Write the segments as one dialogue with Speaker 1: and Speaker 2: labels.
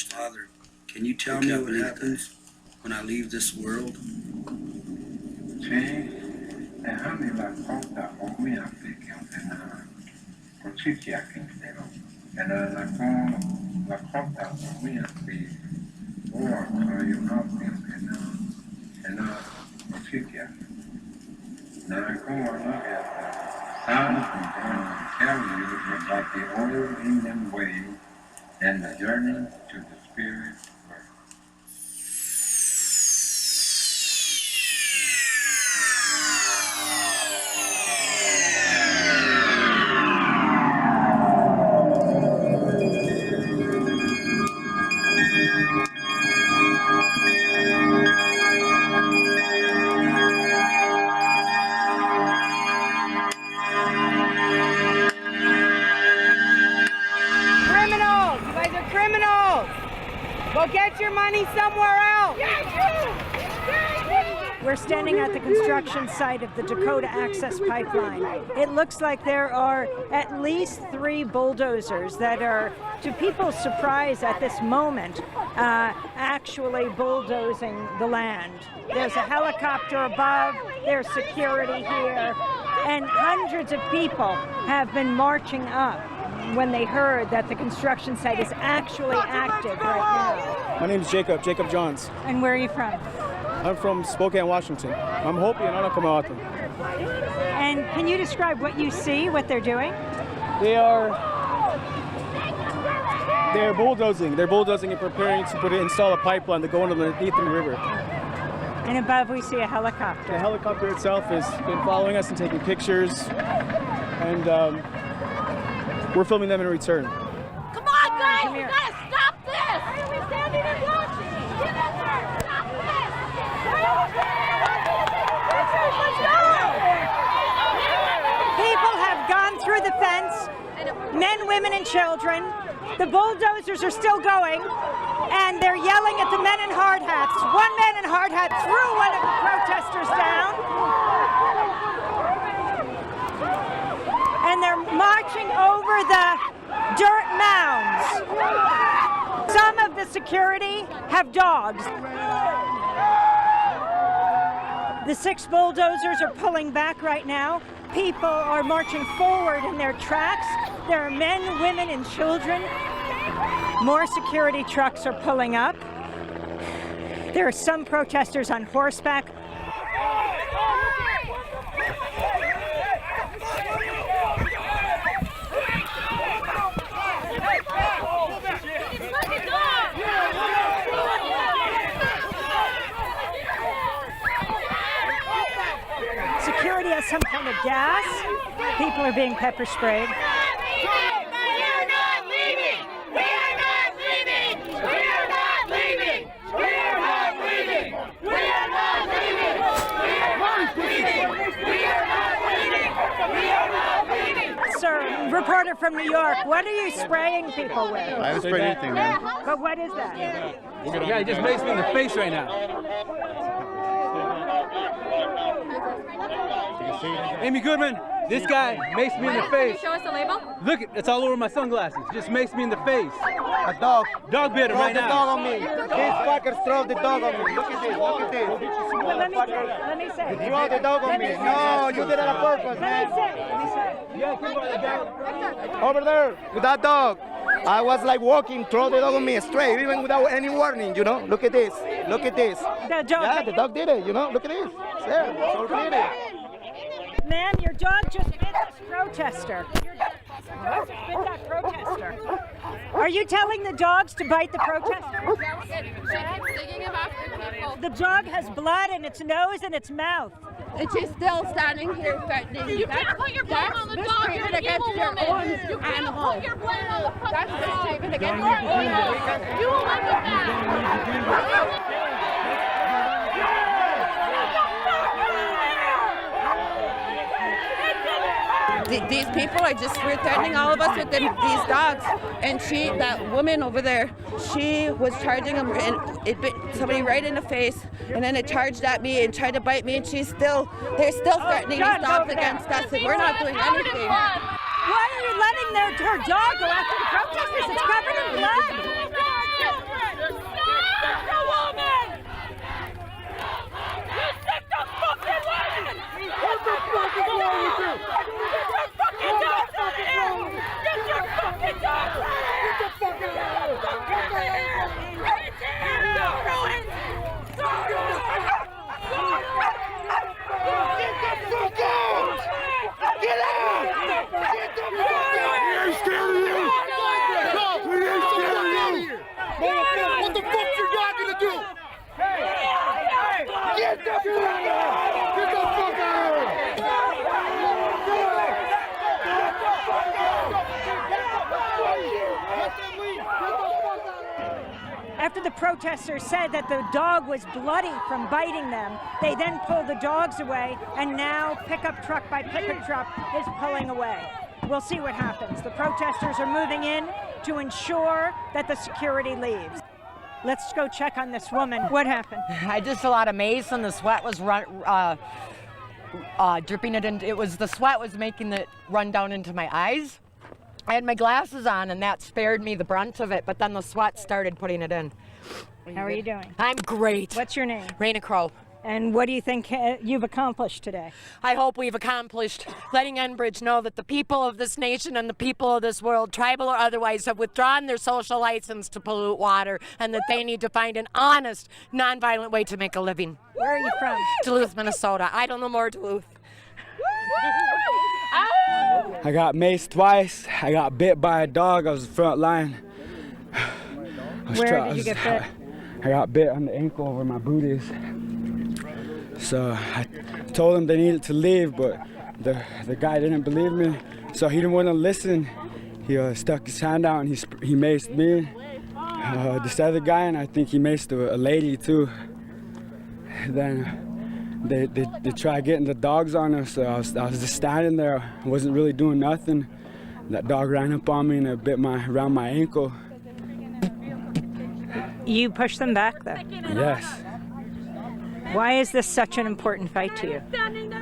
Speaker 1: Father, can you tell me what happens when I leave this world?
Speaker 2: Sí, déjame la cosa o mi aplicación por sitio aquí pero la cosa o mi aplicación o hay una por sitio na como look at the tell you about the old Indian way and the journey to the spirit world.
Speaker 3: Criminals! You guys are criminals! Go get your money somewhere else! We're standing at the construction site of the Dakota Access Pipeline. It looks like there are at least 3 bulldozers that are, to people's surprise at this moment, actually bulldozing the land. There's a helicopter above, there's security here, and hundreds of people have been marching up when they heard that the construction site is actually active right now.
Speaker 4: My name is Jacob Johns.
Speaker 3: And where are you from?
Speaker 4: I'm from Spokane, Washington. I'm Hopi and I'm from Oahu.
Speaker 3: And can you describe what you see, what they're doing?
Speaker 4: They're bulldozing. They're bulldozing and preparing to install a pipeline to go underneath the river.
Speaker 3: And above we see a helicopter.
Speaker 4: The helicopter itself has been following us and taking pictures, and we're filming them in return.
Speaker 5: Come on, guys! We gotta stop this! Why are we standing and watching? Get in there! Stop this! Let's go!
Speaker 3: People have gone through the fence, men, women, and children. The bulldozers are still going, and they're yelling at the men in hard hats. One man in hard hat threw one of the protesters down, and they're marching over the dirt mounds. Some of the security have dogs. The 6 bulldozers are pulling back right now. People are marching forward in their tracks. There are men, women, and children. More security trucks are pulling up. There are some protesters on horseback. Security has some kind of gas. People are being pepper sprayed. reporter from New York. What are you spraying people with?
Speaker 6: I haven't sprayed anything, man.
Speaker 3: But what is that?
Speaker 7: Yeah, he just makes me in the face right now. Amy Goodman, this guy makes me in the face.
Speaker 5: Can you show us the label?
Speaker 7: Look, it's all over my sunglasses. Just makes me in the face.
Speaker 6: A dog.
Speaker 7: Dog bit him right
Speaker 6: Throw the
Speaker 7: now.
Speaker 6: dog on me. These fuckers throw the dog on me. Look at this. Look at this.
Speaker 3: Well, let me say.
Speaker 6: Throw the dog on me. No, you did it on purpose, man. Over there with that dog. I was like walking, throw the dog on me straight, even without any warning, you know. Look at this. Look at this.
Speaker 3: The dog.
Speaker 6: Yeah, the dog did it, you know. Look at this. It's there. So clear.
Speaker 3: Ma'am, your dog just bit this protester. Your dog just bit that protester. Are you telling the dogs to bite the protester? The dog has blood in its nose and its mouth.
Speaker 5: And she's still standing here threatening. You can't put your blame on the dog. You're an evil woman. You can't put your blame on the fucking dog. That's mistreatment against your animal. You will live with that. These people are just threatening all of us with these dogs. And that woman over there, she was charging him, and it bit somebody right in the face, and then it charged at me and tried to bite me, and they're still threatening these dogs against us, and we're not doing anything.
Speaker 3: Why are you letting her dog go after the protesters? It's covered in blood.
Speaker 5: What the fuck is wrong with you? Get your fucking dogs out of here! Get your fucking dogs out of here! Get the fuck out of here! Right here! Ruin! Get the fuck out! Get out! Get the fuck out! We ain't scared of you! We ain't scared of you! What the fuck's your dog gonna do? Get the fuck out! Get the fuck out!
Speaker 3: After the protesters said that the dog was bloody from biting them, they then pulled the dogs away, and now pickup truck by pickup truck is pulling away. We'll see what happens. The protesters are moving in to ensure that the security leaves. Let's go check on this woman. What happened?
Speaker 8: I just a lot of mace, and the sweat was dripping it in. The sweat was making it run down into my eyes. I had my glasses on, and that spared me the brunt of it, but then the sweat started putting it in.
Speaker 3: How are you doing?
Speaker 8: I'm great.
Speaker 3: What's your name?
Speaker 8: Raina Crow.
Speaker 3: And what do you think you've accomplished today?
Speaker 8: I hope we've accomplished letting Enbridge know that the people of this nation and the people of this world, tribal or otherwise, have withdrawn their social license to pollute water, and that they need to find an honest, nonviolent way to make a living.
Speaker 3: Where are you from?
Speaker 8: Duluth, Minnesota. I don't know more Duluth.
Speaker 9: I got maced twice. I got bit by a dog. I was the front line.
Speaker 3: Where did you get bit?
Speaker 9: I got bit on the ankle where my boot is. So I told them they needed to leave, but the guy didn't believe me. So he didn't want to listen. He stuck his hand out and he maced me. This other guy, and I think he maced a lady too. Then they tried getting the dogs on us, so I was just standing there. I wasn't really doing nothing. That dog ran up on me and it bit around my ankle.
Speaker 3: You pushed them back, though?
Speaker 9: Yes.
Speaker 3: Why is this such an important fight to you?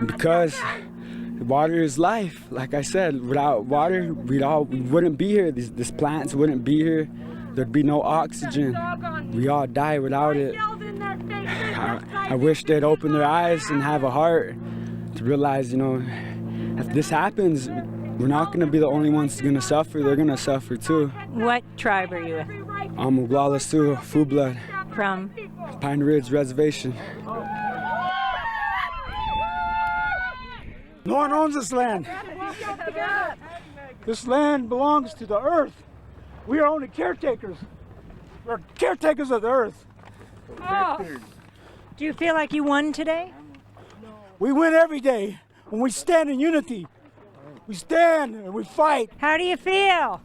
Speaker 9: Because water is life. Like I said, without water, we wouldn't be here. These plants wouldn't be here. There'd be no oxygen. We all die without it. I wish they'd open their eyes and have a heart to realize, you know, if this happens, we're not going to be the only ones going to suffer. They're going to suffer too.
Speaker 3: What tribe are you with?
Speaker 9: I'm Whipple-Lue, Full Blood.
Speaker 3: From?
Speaker 9: Pine Ridge Reservation.
Speaker 10: No one owns this land. This land belongs to the earth. We are only caretakers. We're caretakers of the earth.
Speaker 3: Oh. Do you feel like you won today?
Speaker 10: We win every day when we stand in unity. We stand and we fight.
Speaker 3: How do you feel?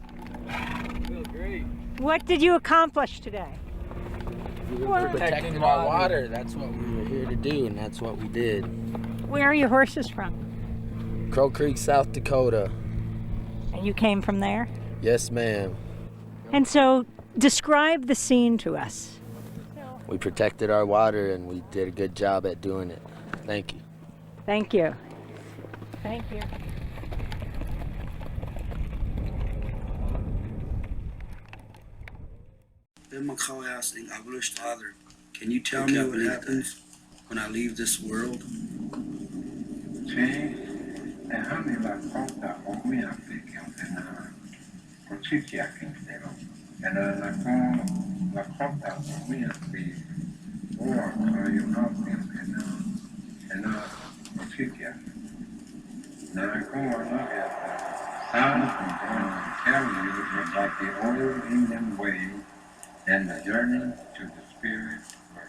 Speaker 7: I feel great.
Speaker 3: What did you accomplish today?
Speaker 11: We're protecting our water. That's what we were here to do, and that's what we did.
Speaker 3: Where are your horses from?
Speaker 11: Crow Creek, South Dakota.
Speaker 3: You came from there?
Speaker 11: Yes, ma'am.
Speaker 3: And so describe the scene to us.
Speaker 11: We protected our water and we did a good job at doing it. Thank you.
Speaker 3: Thank you. Thank you.
Speaker 1: Then McCall asking, Abolish Father, can you tell me what happens when I leave this world?
Speaker 2: Sí, déjame la cosa obviamente que ordena justicia que entero. En la cosa obviamente or you not in justicia. Now I go and look at the sound from going to tell you it was like the old Indian way and the journey to the spirit world.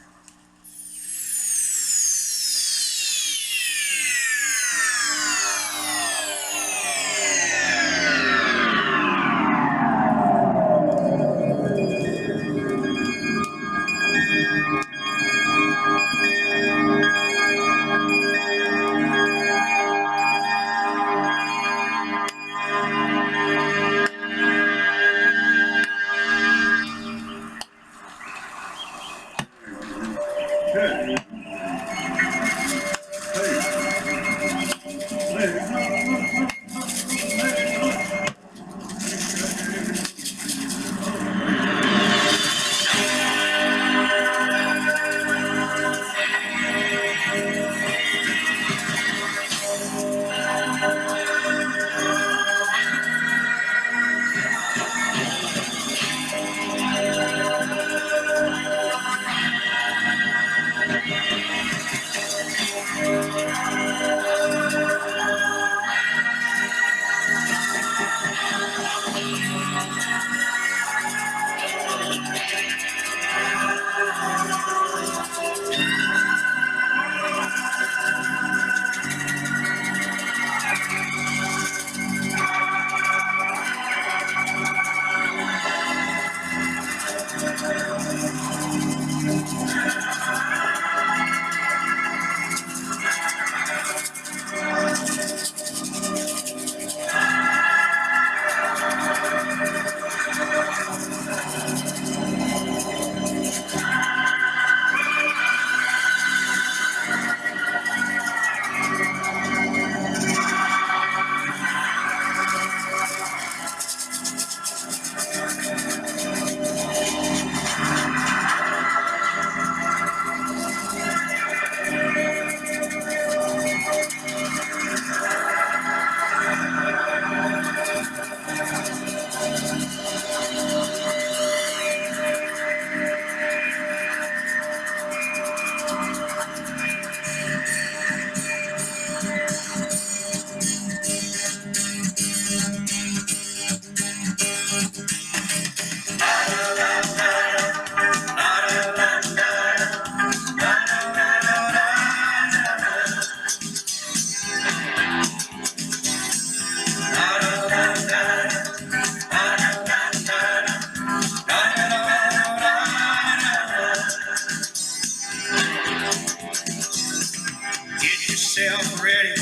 Speaker 1: yourself ready,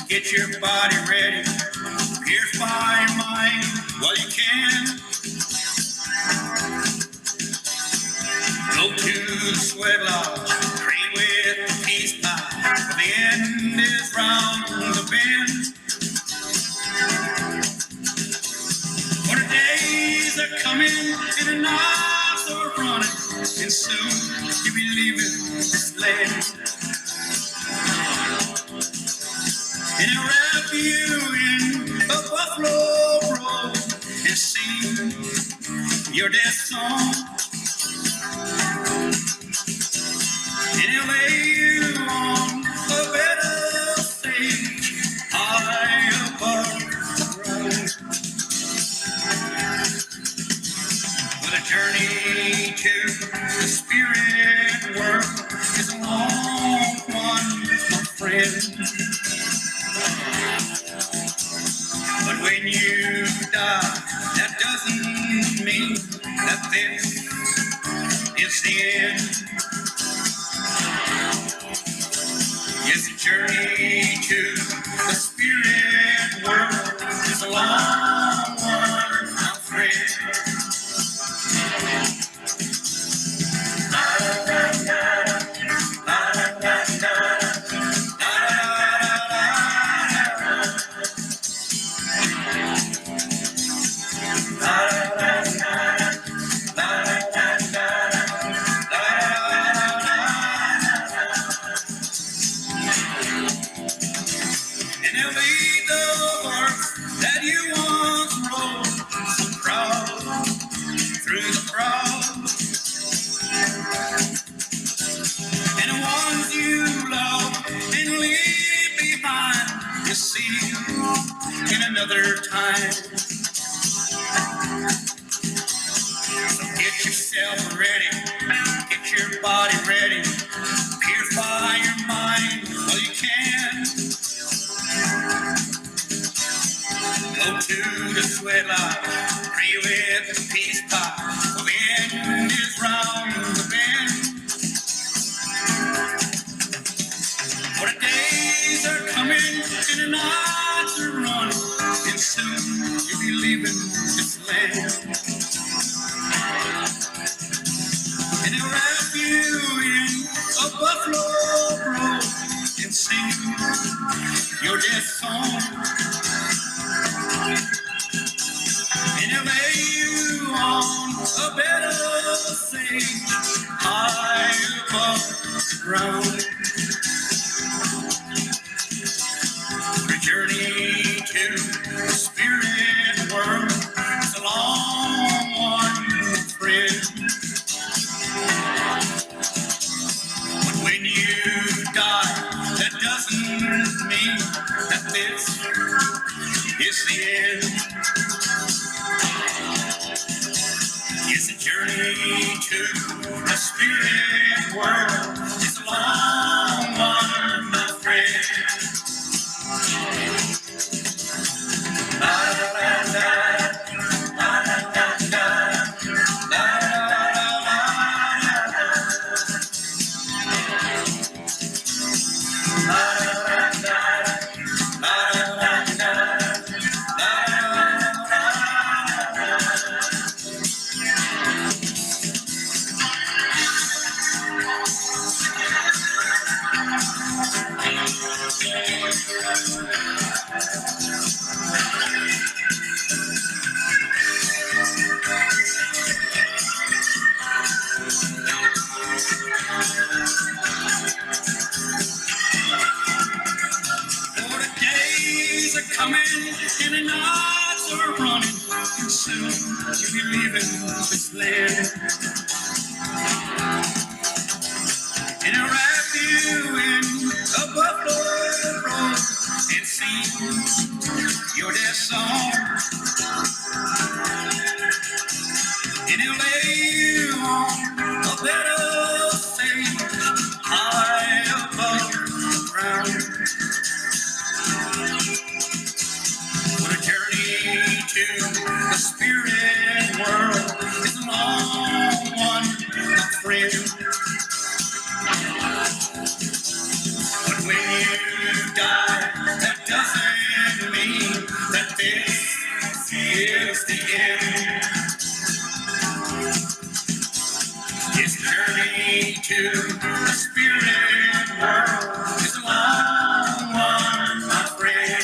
Speaker 1: get your body ready, purify your mind while you can. Go to the sweat lodge, pray with the peace pie, for the end is round the bend. For the days are coming and the nights are running, and soon you'll be leaving this land. And I'll wrap you in a buffalo robe and sing your death song. And he'll lay you on a bed of sage high above the ground. But a journey to the spirit world is a long one, my friend. But when you die, that doesn't mean that this is the end. Yes, the journey to the spirit world is a long another time. So get yourself ready, get your body ready, purify your mind while you can. Go to the sweat lodge, pray with the peace pot, for the end is round the bend. For the days are coming and the nights are running, and soon you'll be leaving this land. And they'll wrap you in a buffalo robe and sing your death song. And they'll lay you on a bed of sage high above the ground. The journey to the spirit world is a long one, friend. But when you die, that doesn't mean that this is the end. It's a journey to the spirit world. It's a long one, my friend. Coming and the nights are running, and soon you'll be leaving this land. And they'll wrap you in a buffalo robe and sing your death song. And they'll lay you on a bed of sage high above the ground. What a journey to the spirit world is a long one, my friend. But when you die, that doesn't mean that this is the end. It's a journey to the spirit world is a long one, my friend.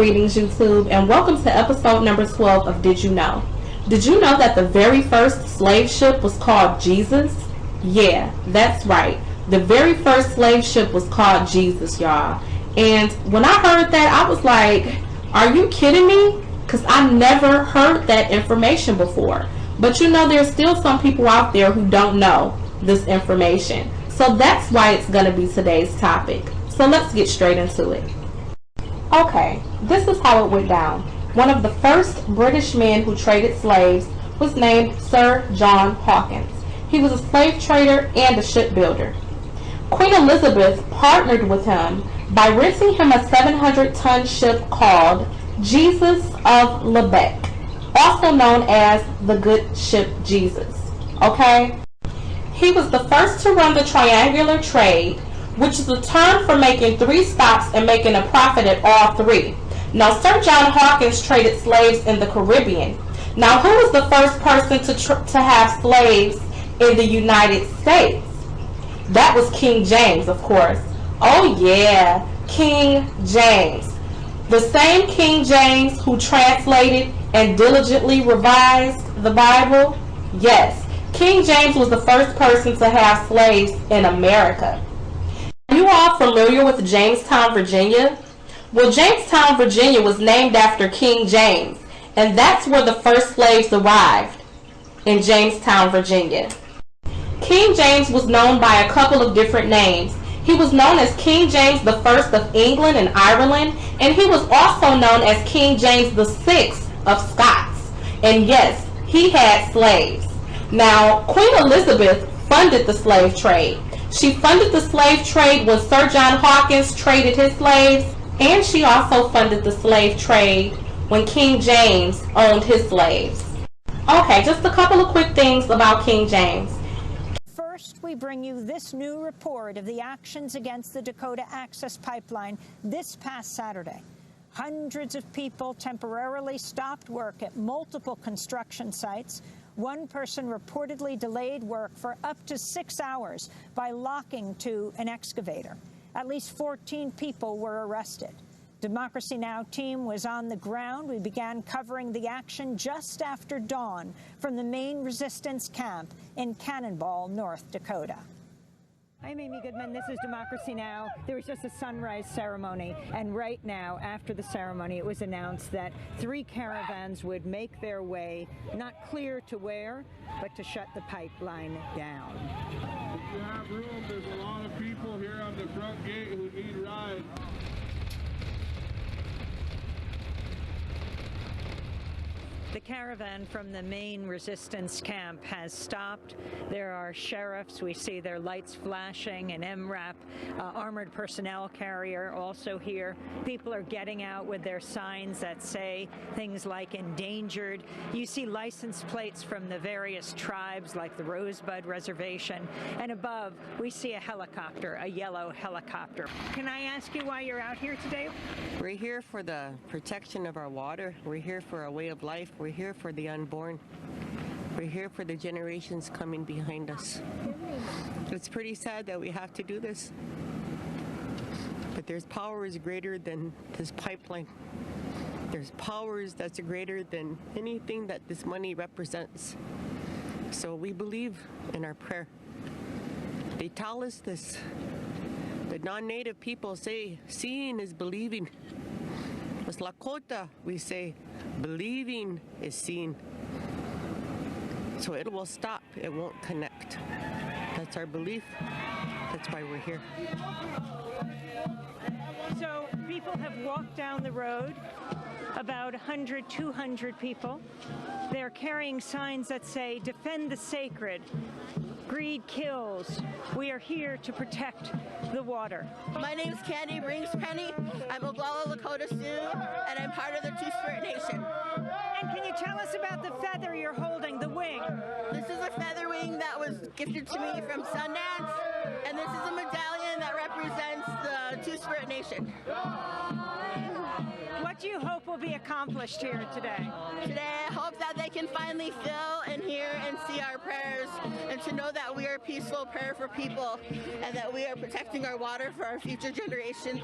Speaker 12: Greetings, YouTube, and welcome to episode number 12 of Did You Know? Did you know that the very first slave ship was called Jesus? Yeah, that's right. The very first slave ship was called Jesus, y'all. And when I heard that, I was like, are you kidding me? Because I never heard that information before. But you know, there's still some people out there who don't know this information. So that's why it's going to be today's topic. So let's get straight into it. Okay, this is how it went down. One of the first British men who traded slaves was named Sir John Hawkins. He was a slave trader and a shipbuilder. Queen Elizabeth partnered with him by renting him a 700-ton ship called Jesus of Lubeck, also known as the Good Ship Jesus. Okay? He was the first to run the triangular trade, which is a term for making 3 stops and making a profit at all 3. Now, Sir John Hawkins traded slaves in the Caribbean. Now, who was the first person to have slaves in the United States? That was King James, of course. Oh yeah, King James. The same King James who translated and diligently revised the Bible? Yes, King James was the first person to have slaves in America. Are you all familiar with Jamestown, Virginia? Well, Jamestown, Virginia was named after King James, and that's where the first slaves arrived, in Jamestown, Virginia. King James was known by a couple of different names. He was known as King James I of England and Ireland, and he was also known as King James VI of Scots. And yes, he had slaves. Now, Queen Elizabeth funded the slave trade. She funded the slave trade when Sir John Hawkins traded his slaves, and she also funded the slave trade when King James owned his slaves. Okay, just a couple of quick things about King James.
Speaker 3: First, we bring you this new report of the actions against the Dakota Access Pipeline this past Saturday. Hundreds of people temporarily stopped work at multiple construction sites. One person reportedly delayed work for up to 6 hours by locking to an excavator. At least 14 people were arrested. Democracy Now! Team was on the ground. We began covering the action just after dawn from the main resistance camp in Cannonball, North Dakota. I'm Amy Goodman. This is Democracy Now! There was just a sunrise ceremony, and right now, after the ceremony, it was announced that 3 caravans would make their way, not clear to where, but to shut the pipeline down.
Speaker 13: If you have room, there's a lot of people here on the front gate who need rides.
Speaker 3: The caravan from the main resistance camp has stopped. There are sheriffs. We see their lights flashing, an MRAP armored personnel carrier also here. People are getting out with their signs that say things like endangered. You see license plates from the various tribes like the Rosebud Reservation. And above, we see a helicopter, a yellow helicopter. Can I ask you why you're out here today?
Speaker 14: We're here for the protection of our water. We're here for our way of life. We're here for the unborn. We're here for the generations coming behind us. It's pretty sad that we have to do this. But there's powers greater than this pipeline. There's powers that's greater than anything that this money represents. So we believe in our prayer. They tell us this. The non-native people say, seeing is believing. As Lakota, we say, believing is seeing. So it will stop, it won't connect. That's our belief. That's why we're here.
Speaker 3: So people have walked down the road, about 100, 200 people. They're carrying signs that say, defend the sacred. Greed kills. We are here to protect the water.
Speaker 15: My name's Candy Ringspenny. I'm Oglala Lakota Sioux, and I'm part of the Two-Spirit Nation.
Speaker 3: And can you tell us about the feather you're holding, the wing?
Speaker 15: This is a feather wing that was gifted to me from Sundance, and this is a medallion that represents the Two-Spirit Nation.
Speaker 3: What do you hope will be accomplished here today?
Speaker 15: Today, I hope that they can finally feel and hear and see our prayers, and to know that we are a peaceful prayer for people, and that we are protecting our water for our future generations,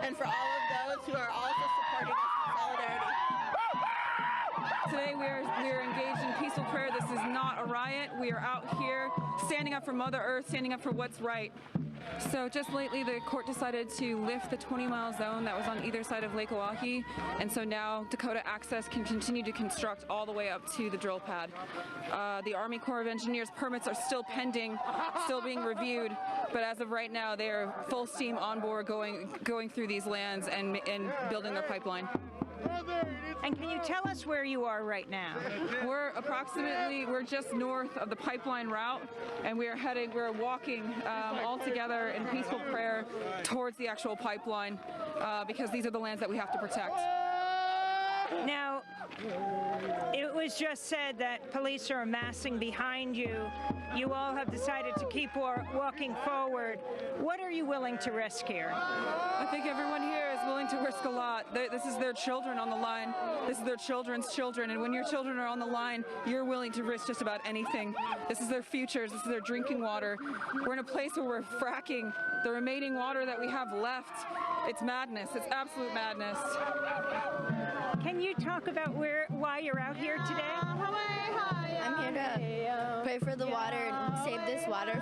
Speaker 15: and for all of those who are also supporting us. solidarity.
Speaker 16: Today we are engaged in peaceful prayer. This is not a riot. We are out here standing up for Mother Earth, standing up for what's right. So just lately the court decided to lift the 20-mile zone that was on either side of Lake Oahe, and so now Dakota Access can continue to construct all the way up to the drill pad. The Army Corps of Engineers permits are still pending, still being reviewed, but as of right now they are full steam on board going through these lands and building their pipeline.
Speaker 3: And can you tell us where you are right now?
Speaker 16: We're just north of the pipeline route, and we're walking all together in peaceful prayer towards the actual pipeline because these are the lands that we have to protect.
Speaker 3: Now, it was just said that police are amassing behind you. You all have decided to keep walking forward. What are you willing to risk here?
Speaker 16: I think everyone here is willing to risk a lot. This is their children on the line. This is their children's children. And when your children are on the line, you're willing to risk just about anything. This is their futures. This is their drinking water. We're in a place where we're fracking the remaining water that we have left. It's madness. It's absolute madness.
Speaker 3: Can you talk about why you're out here today?
Speaker 17: I'm here to pray for the water and save this water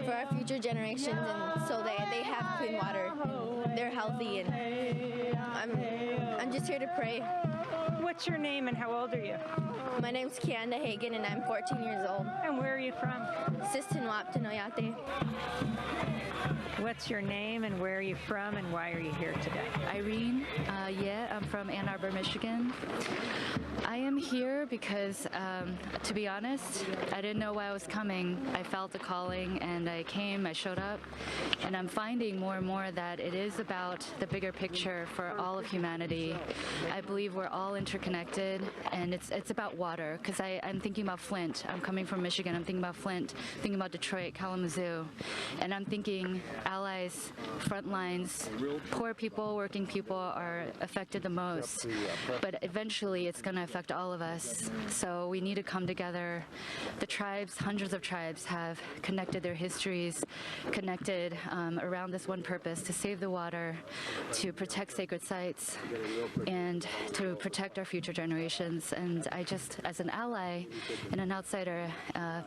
Speaker 17: for our future generations, and so they have clean water. They're healthy, and I'm just here to pray.
Speaker 3: What's your name and how old are you?
Speaker 17: My name's Kianda Hagen, and I'm 14 years old.
Speaker 3: And where are you from?
Speaker 17: Sistinwapton, Oyate.
Speaker 3: What's your name and where are you from and why are you here today?
Speaker 18: Irene, I'm from Ann Arbor, Michigan. I am here because, to be honest, I didn't know why I was coming. I felt the calling and I came, I showed up, and I'm finding more and more that it is about the bigger picture for all of humanity. I believe we're all interconnected, and it's about water, because I'm thinking about Flint. I'm coming from Michigan, I'm thinking about Flint, thinking about Detroit, Kalamazoo, and I'm thinking allies, front lines, poor people, working people are affected the most, but eventually it's going to affect all of us. So we need to come together. The tribes, hundreds of tribes, have connected their histories, connected around this one purpose, to save the water, to protect sacred sites, and to protect our future generations. And I just, as an ally and an outsider,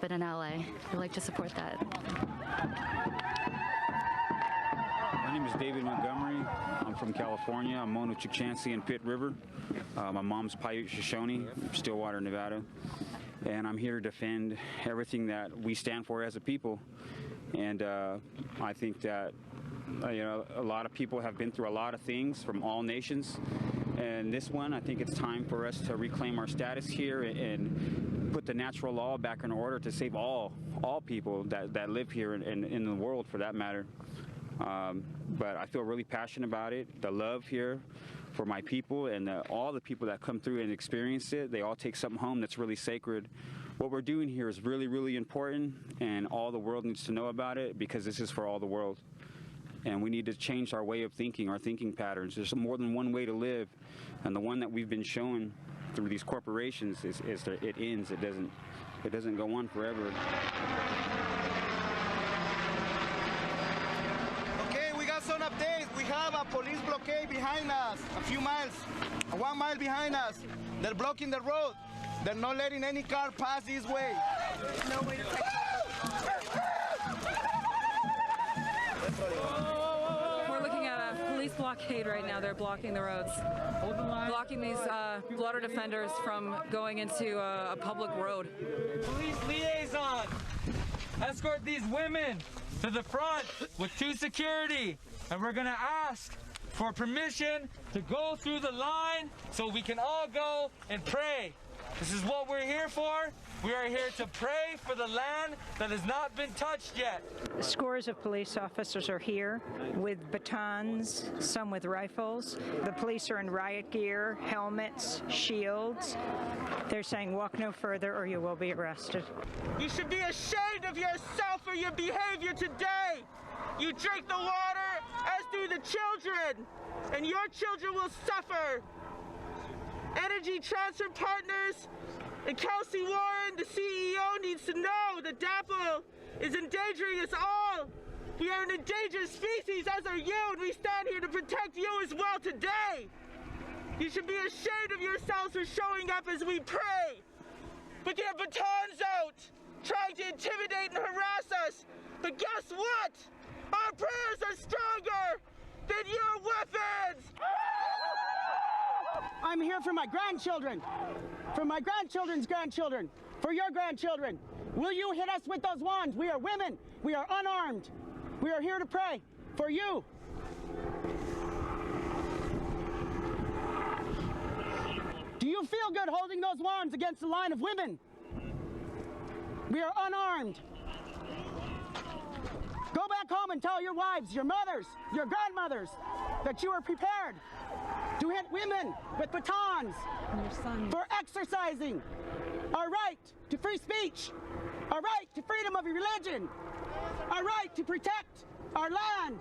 Speaker 18: but an ally, I'd like to support that.
Speaker 19: My name is David Montgomery. I'm from California. I'm Mono Chukchansi and Pitt River. My mom's Paiute Shoshone, Stillwater, Nevada. And I'm here to defend everything that we stand for as a people. And I think that a lot of people have been through a lot of things from all nations. And this one, I think it's time for us to reclaim our status here and put the natural law back in order to save all people that live here and in the world, for that matter. But I feel really passionate about it. The love here for my people and all the people that come through and experience it, they all take something home that's really sacred. What we're doing here is really, really important, and all the world needs to know about it, because this is for all the world. And we need to change our way of thinking, our thinking patterns. There's more than one way to live, and the one that we've been shown through these corporations is that it ends. It doesn't go on forever.
Speaker 6: Some updates. We have a police blockade behind us, a few miles, 1 mile behind us. They're blocking the road. They're not letting any car pass this way. No way to
Speaker 16: We're looking at a police blockade right now. They're blocking the roads, blocking these water defenders from going into a public road.
Speaker 7: Police liaison, escort these women to the front with 2 security. And we're gonna ask for permission to go through the line so we can all go and pray. This is what we're here for. We are here to pray for the land that has not been touched yet.
Speaker 3: Scores of police officers are here with batons, some with rifles. The police are in riot gear, helmets, shields. They're saying, walk no further or you will be arrested.
Speaker 20: You should be ashamed of yourself for your behavior today. You drink the water, as do the children, and your children will suffer. Energy Transfer Partners and Kelsey Warren, the CEO, needs to know that DAPL is endangering us all. We are an endangered species, as are you, and we stand here to protect you as well today. You should be ashamed of yourselves for showing up as we pray. With your batons out, trying to intimidate and harass us. But guess what? Our prayers are stronger than your weapons!
Speaker 10: I'm here for my grandchildren, for my grandchildren's grandchildren, for your grandchildren. Will you hit us with those wands? We are women. We are unarmed. We are here to pray for you. Do you feel good holding those wands against the line of women? We are unarmed. Go back home and tell your wives, your mothers, your grandmothers that you are prepared to hit women with batons for exercising our right to free speech, our right to freedom of religion, our right to protect our land.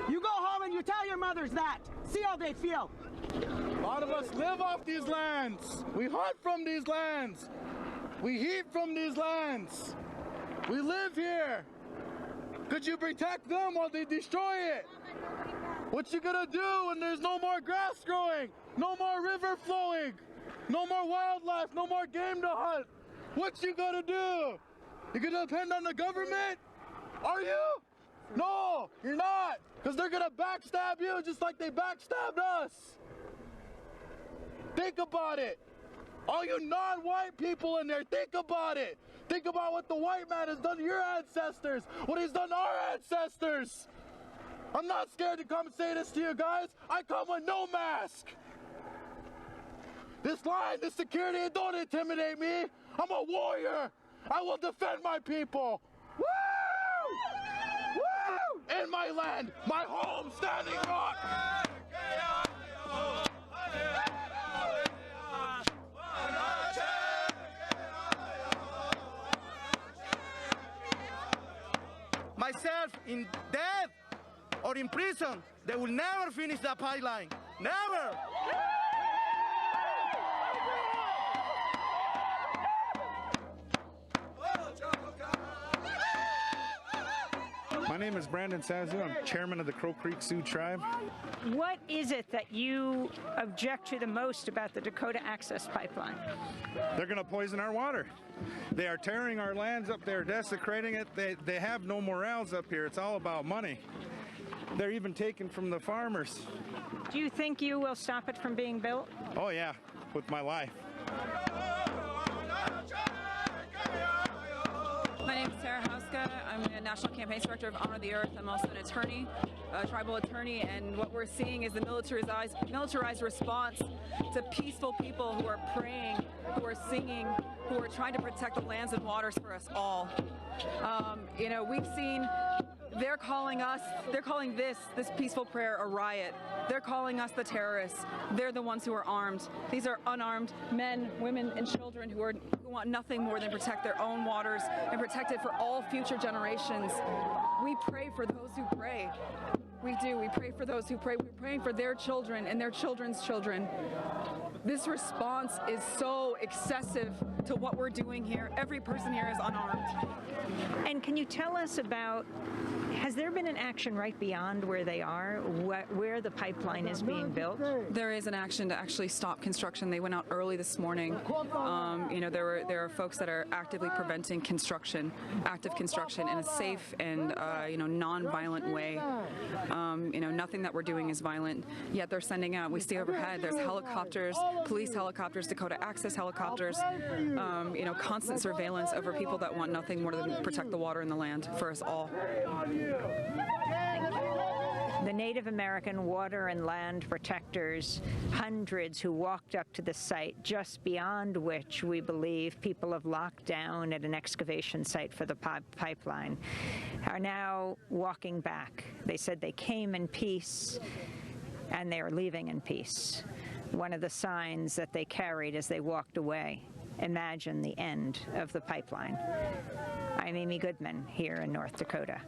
Speaker 10: You go home and you tell your mothers that. See how they feel.
Speaker 6: A lot of us live off these lands. We hunt from these lands. We eat from these lands. We live here. Could you protect them while they destroy it? What you gonna do when there's no more grass growing, no more river flowing, no more wildlife, no more game to hunt? What you gonna do? You gonna depend on the government? Are you? No, you're not, because they're gonna backstab you just like they backstabbed us. Think about it. All you non-white people in there, think about it. Think about what the white man has done to your ancestors, what he's done to our ancestors. I'm not scared to come say this to you guys. I come with no mask. This line, this security, don't intimidate me. I'm a warrior. I will defend my people. Woo! Woo! In my land, my home, Standing Rock. Myself in death or in prison, they will never finish that pipeline. Never!
Speaker 21: My name is Brandon Sazu. I'm chairman of the Crow Creek Sioux Tribe.
Speaker 3: What is it that you object to the most about the Dakota Access Pipeline?
Speaker 21: They're going to poison our water. They are tearing our lands up. They're desecrating it. They have no morals up here. It's all about money. They're even taking from the farmers.
Speaker 3: Do you think you will stop it from being built?
Speaker 21: Oh yeah, with my life.
Speaker 16: My name is Sarah Hauska. I'm the National Campaigns Director of Honor the Earth. I'm also an attorney, a tribal attorney, and what we're seeing is the militarized response to peaceful people who are praying, who are singing, who are trying to protect the lands and waters for us all. You know, we've seen they're calling this peaceful prayer a riot. They're calling us the terrorists. They're the ones who are armed. These are unarmed men, women, and children who want nothing more than protect their own waters and protect it for all future generations. We pray for those who pray. We do. We pray for those who pray. We're praying for their children and their children's children. This response is so excessive to what we're doing here. Every person here is unarmed.
Speaker 3: And can you tell us about, has there been an action right beyond where they are, where the pipeline is being built?
Speaker 16: There is an action to actually stop construction. They went out early this morning. You know, there are folks that are actively preventing active construction in a safe and you know, non-violent way. You know, nothing that we're doing is violent. Yet they're sending out. We see overhead. There's helicopters, police helicopters, Dakota Access helicopters. You know, constant surveillance over people that want nothing more than protect the water and the land for us all.
Speaker 3: The Native American water and land protectors, hundreds who walked up to the site just beyond which we believe people have locked down at an excavation site for the pipeline, are now walking back. They said they came in peace and they are leaving in peace. One of the signs that they carried as they walked away, imagine the end of the pipeline. I'm Amy Goodman here in North Dakota.